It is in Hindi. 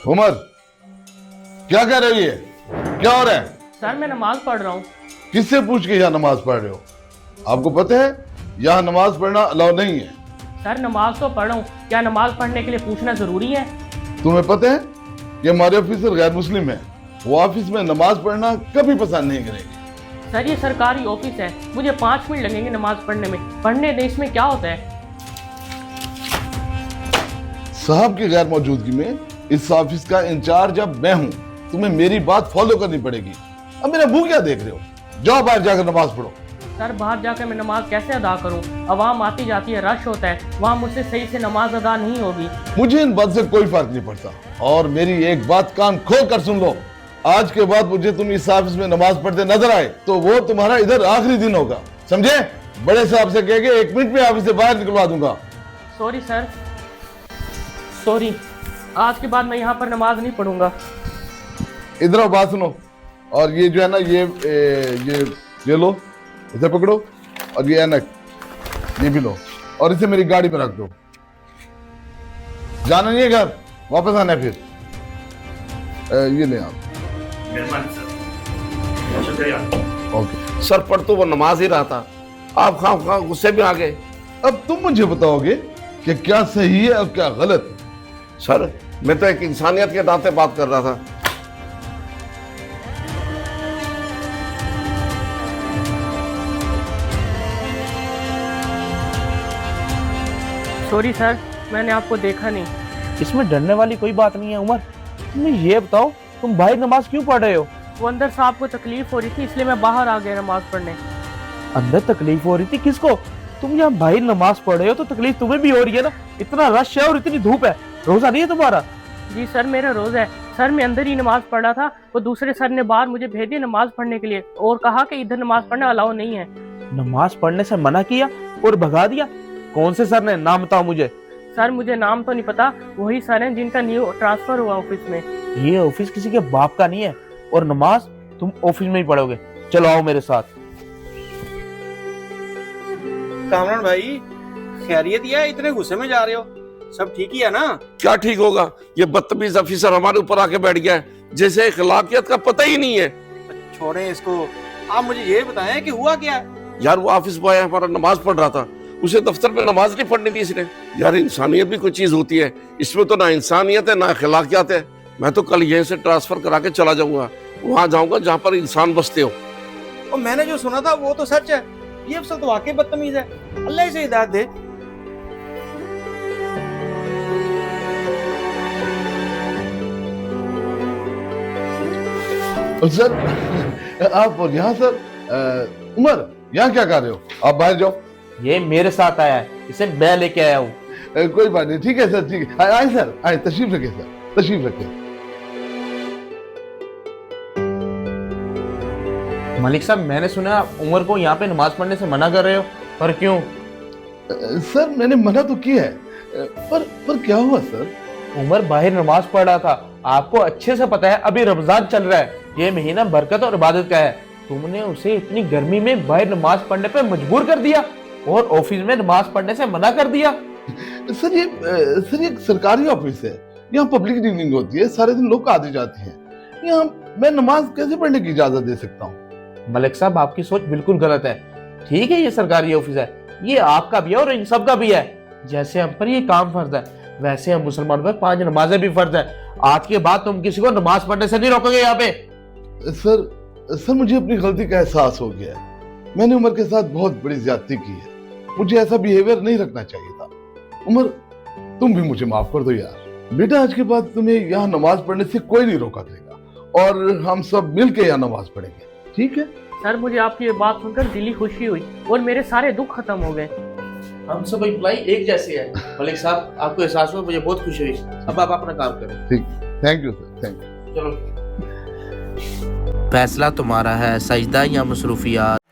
उमर, क्या कह रही है? क्या हो रहा है? सर मैं नमाज पढ़ रहा हूँ। किससे पूछ के यहाँ नमाज पढ़ रहे हो? आपको पता है यहाँ नमाज पढ़ना अलाउ नहीं है। सर नमाज तो पढ़ रहा हूँ, क्या नमाज पढ़ने के लिए पूछना जरूरी है? तुम्हें पता है कि हमारे ऑफिसर गैर मुस्लिम है, वो ऑफिस में नमाज पढ़ना कभी पसंद नहीं करेंगे। सर ये सरकारी ऑफिस है, मुझे 5 मिनट लगेंगे नमाज पढ़ने में। पढ़ने देश में क्या होता है? साहब की गैर मौजूदगी में इस ऑफिस का इंचार्ज अब मैं हूँ। तुम्हें मेरी बात फॉलो करनी पड़ेगी। अब मेरा मुंह क्या देख रहे हो? जाओ बाहर जाकर नमाज पढ़ो। सर बाहर जाकर मैं नमाज कैसे अदा करूँ? आवाम आती जाती है, रश होता है, वहाँ मुझसे सही से नमाज अदा नहीं होगी। मुझे इन बात से कोई फर्क नहीं पड़ता। और मेरी एक बात कान खोल कर सुन लो, आज के बाद मुझे तुम इस ऑफिस में नमाज पढ़ते नजर आए तो वो तुम्हारा इधर आखिरी दिन होगा, समझे? बड़े साहब से कह के 1 मिनट में ऑफिस से बाहर निकलवा दूंगा। Sorry sir, sorry. आज के बाद मैं यहाँ पर नमाज नहीं पढ़ूंगा। इधर आओ, बात सुनो। और ये जो है ना, ये लो, इसे पकड़ो, और ये ऐनक ये भी लो, और इसे मेरी गाड़ी पर रख दो। जाना नहीं है घर, वापस आना है फिर। ये ले आप। मेहरबानी सर, शुक्रिया। ओके। सर पढ़ तो वो नमाज ही रहा था, आप खां गुस्से में आ गए। अब तुम मुझे बताओगे कि क्या सही है और क्या गलत है। सर मैं तो एक इंसानियत के नाते बात कर रहा था। सॉरी सर, मैंने आपको देखा नहीं। इसमें डरने वाली कोई बात नहीं है उमर। तुम्हें ये बताओ, तुम बाहर नमाज क्यों पढ़ रहे हो? वो अंदर साहब को तकलीफ हो रही थी, इसलिए मैं बाहर आ गया नमाज पढ़ने। अंदर तकलीफ हो रही थी? किसको? तुम यहाँ बाहर नमाज पढ़ रहे हो तो तकलीफ तुम्हें भी हो रही है ना। इतना रश है और इतनी धूप है, रोजा नहीं है तुम्हारा? जी सर मेरा रोज़ है। सर मैं अंदर ही नमाज पढ़ रहा था, वो दूसरे सर ने बाहर मुझे भेज दिया नमाज पढ़ने के लिए और कहा कि इधर नमाज पढ़ना अलाउ नहीं है। नमाज पढ़ने से मना किया और भगा दिया? कौन से सर ने? नाम बताओ मुझे। सर मुझे नाम तो नहीं पता, वही सर हैं जिनका न्यू ट्रांसफर हुआ ऑफिस में। ये ऑफिस किसी के बाप का नहीं है और नमाज तुम ऑफिस में ही पढ़ोगे। चलो आओ मेरे साथ। कामरान भाई, खैरियत है? इतने गुस्से में जा रहे हो? सब ठीक ही है ना? क्या ठीक होगा, ये बदतमीज ऑफिसर हमारे ऊपर आके बैठ गया है, जैसे अखलाकियत का पता ही नहीं है। छोड़ें इसको, आप मुझे ये बताएं कि हुआ क्या है? यार वो ऑफिस बॉय हमारा नमाज पढ़ रहा था, उसे दफ्तर में नमाज नहीं पढ़नी थी इसने। यार इंसानियत भी कोई चीज होती है, इसमें तो ना इंसानियत है ना अखलाकियत है। मैं तो कल यहीं से ट्रांसफर करा के चला जाऊंगा, वहां जाऊंगा जहां पर इंसान बसते हो। और मैंने जो सुना था वो तो सच है। ये अफसर तो वाकई बदतमीज है। अल्लाह इसे हिदायत दे। सर आप यहाँ सर, उमर यहाँ क्या कर रहे हो? आप बाहर जाओ। ये मेरे साथ आया है, इसे मैं लेके आया हूँ। कोई बात नहीं, ठीक है सर, ठीक है। आए सर, आए, तशरीफ रखे सर, तशरीफ रखे। मलिक साहब, मैंने सुना उमर को यहाँ पे नमाज पढ़ने से मना कर रहे हो, पर क्यों? सर मैंने मना तो किया है, पर क्या हुआ सर? उमर बाहर नमाज पढ़ रहा था। आपको अच्छे से पता है अभी रमजान चल रहा है, ये महीना बरकत और इबादत का है। तुमने उसे इतनी गर्मी में बाहर नमाज पढ़ने पे मजबूर कर दिया और ऑफिस में नमाज पढ़ने से मना कर दिया। सर ये एक सरकारी ऑफिस है, यहाँ पब्लिक रीडिंग होती है, सारे दिन लोग आते जाते हैं। यहाँ मैं नमाज कैसे पढ़ने की इजाजत दे सकता हूँ? मलिक साहब आपकी सोच बिल्कुल गलत है। ठीक है ये सरकारी ऑफिस है, ये आपका भी है और इन सब का भी है। जैसे हम पर ये काम फर्ज है, वैसे हम मुसलमानों पर 5 नमाजें भी फर्ज है। आज के बाद तुम किसी को नमाज पढ़ने से नहीं रोकोगे यहाँ पे। सर मुझे अपनी गलती का एहसास हो गया है। मैंने उमर के साथ बहुत बड़ी ज्यादती की है, मुझे ऐसा बिहेवियर नहीं रखना चाहिए था। उमर तुम भी मुझे माफ कर दो यार। बेटा आज के बाद तुम्हें यहाँ नमाज पढ़ने से कोई नहीं रोका देगा और हम सब मिल के यहाँ नमाज पढ़ेंगे, ठीक है? सर मुझे आपकी ये बात सुनकर दिली खुशी हुई और मेरे सारे दुख खत्म हो गए। हम सब एम्प्लॉय एक जैसे हैं। मलिक साहब आपको एहसास हुआ, मुझे बहुत खुशी हुई। अब आप अपना काम करें। ठीक, thank you sir, thank you. चलो। फैसला तुम्हारा है, सजदा या मसरूफियात।